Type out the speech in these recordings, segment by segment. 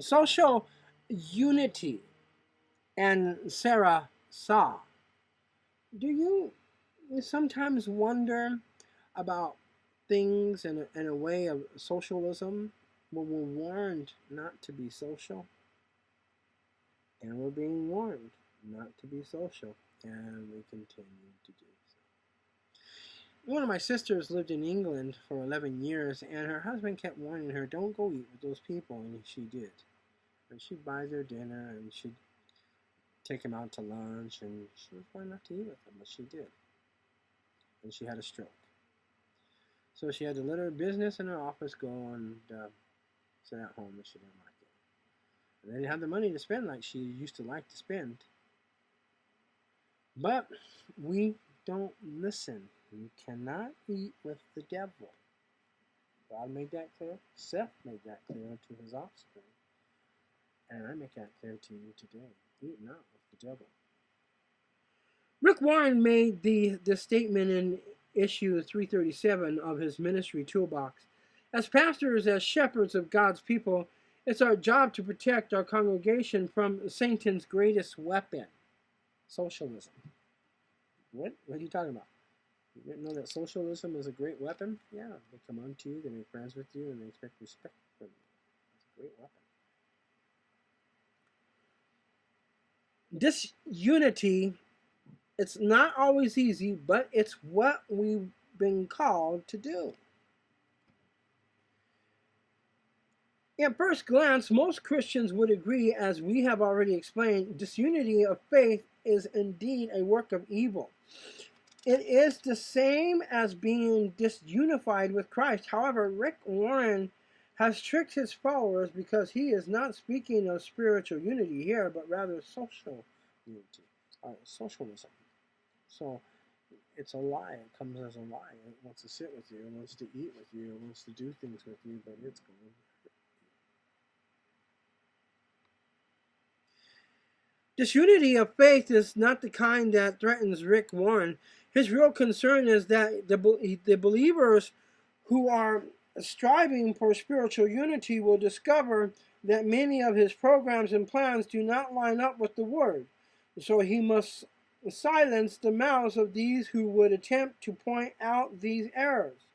social unity. And Sarah saw. Do you sometimes wonder about things in a way of socialism when we're warned not to be social? And we're being warned not to be social, and we continue to do so. One of my sisters lived in England for 11 years, and her husband kept warning her, don't go eat with those people, and she did. And she'd buy their dinner, and she'd take him out to lunch, and she was warned not to eat with him, but she did. And she had a stroke. So she had to let her business and her office go and sit at home, and she didn't like it. And they didn't have the money to spend like she used to like to spend. But we don't listen. You cannot eat with the devil. God made that clear. Seth made that clear to his offspring. And I make that clear to you today. Eat not with the devil. Rick Warren made the statement in issue 337 of his ministry toolbox. As pastors, as shepherds of God's people, it's our job to protect our congregation from Satan's greatest weapon, socialism. What are you talking about? You didn't know that socialism is a great weapon? Yeah, they come unto you, they make friends with you, and they expect respect from you. It's a great weapon. Disunity, it's not always easy, but it's what we've been called to do. At first glance, most Christians would agree, as we have already explained, disunity of faith is indeed a work of evil. It is the same as being disunified with Christ. However, Rick Warren has tricked his followers because he is not speaking of spiritual unity here, but rather social unity, socialism. So it's a lie. It comes as a lie. It wants to sit with you. It wants to eat with you. It wants to do things with you, but it's going to hurt you. Disunity of faith is not the kind that threatens Rick Warren. His real concern is that the believers who are striving for spiritual unity will discover that many of his programs and plans do not line up with the Word. So he must silence the mouths of these who would attempt to point out these errors.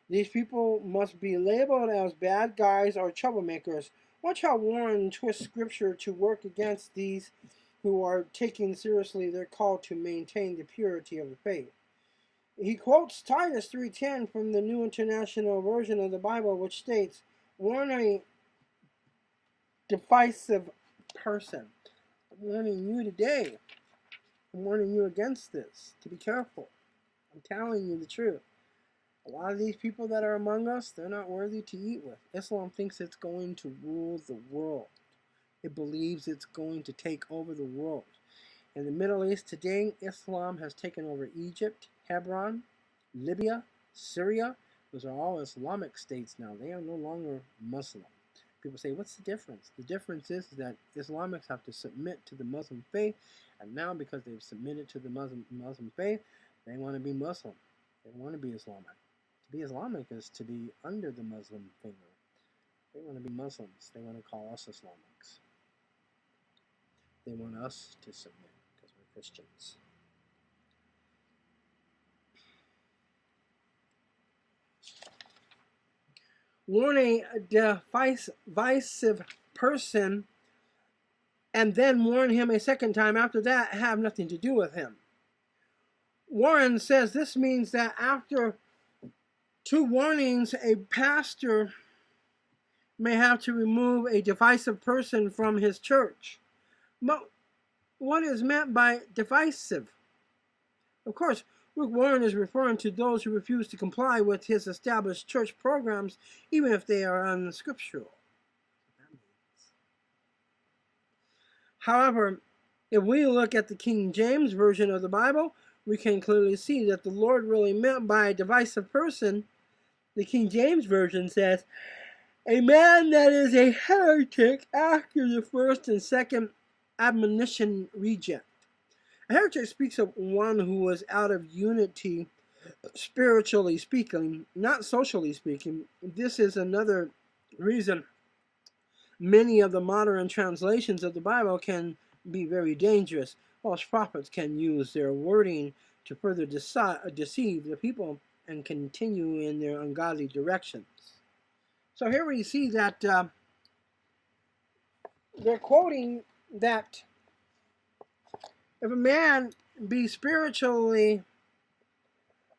These people must be labeled as bad guys or troublemakers. Watch how Warren twists Scripture to work against these who are taking seriously their call to maintain the purity of the faith. He quotes Titus 3:10 from the New International Version of the Bible, which states, warn a divisive person. I'm warning you today. I'm warning you against this, to be careful. I'm telling you the truth. A lot of these people that are among us, they're not worthy to eat with. Islam thinks it's going to rule the world. It believes it's going to take over the world. In the Middle East today, Islam has taken over Egypt, Hebron, Libya, Syria. Those are all Islamic states now. They are no longer Muslim. People say, what's the difference? The difference is that Islamics have to submit to the Muslim faith, and now because they've submitted to the Muslim faith, they want to be Muslim. They want to be Islamic. To be Islamic is to be under the Muslim finger. They want to be Muslims. They want to call us Islamics. They want us to submit because we're Christians. Warn a divisive person and then warn him a second time after that have nothing to do with him. Warren says this means that after 2 warnings, a pastor may have to remove a divisive person from his church. But what is meant by divisive? Of course, Rick Warren is referring to those who refuse to comply with his established church programs, even if they are unscriptural. However, if we look at the King James Version of the Bible, we can clearly see that the Lord really meant by a divisive person. The King James Version says, a man that is a heretic after the first and second admonition reject. A heretic speaks of one who was out of unity, spiritually speaking, not socially speaking. This is another reason Many of the modern translations of the Bible can be very dangerous. False prophets can use their wording to further deceive the people and continue in their ungodly directions. So here we see that they're quoting that if a man be spiritually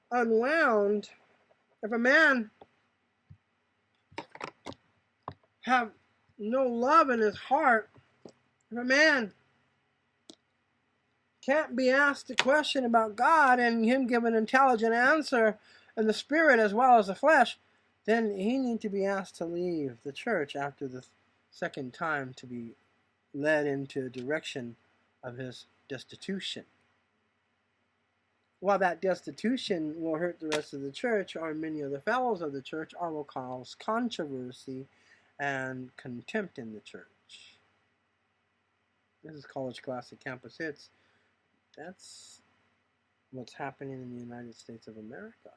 unwound, if a man have no love in his heart, if a man can't be asked a question about God and him give an intelligent answer in the spirit as well as the flesh, then he need to be asked to leave the church after the second time to be led into a direction of his destitution. While that destitution will hurt the rest of the church or many of the fellows of the church, or will cause controversy and contempt in the church. This is College Classic Campus Hits. That's what's happening in the United States of America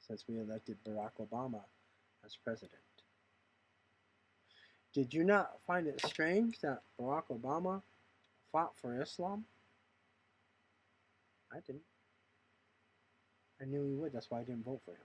since we elected Barack Obama as president. Did you not find it strange that Barack Obama fought for Islam? I didn't. I knew he would. That's why I didn't vote for him.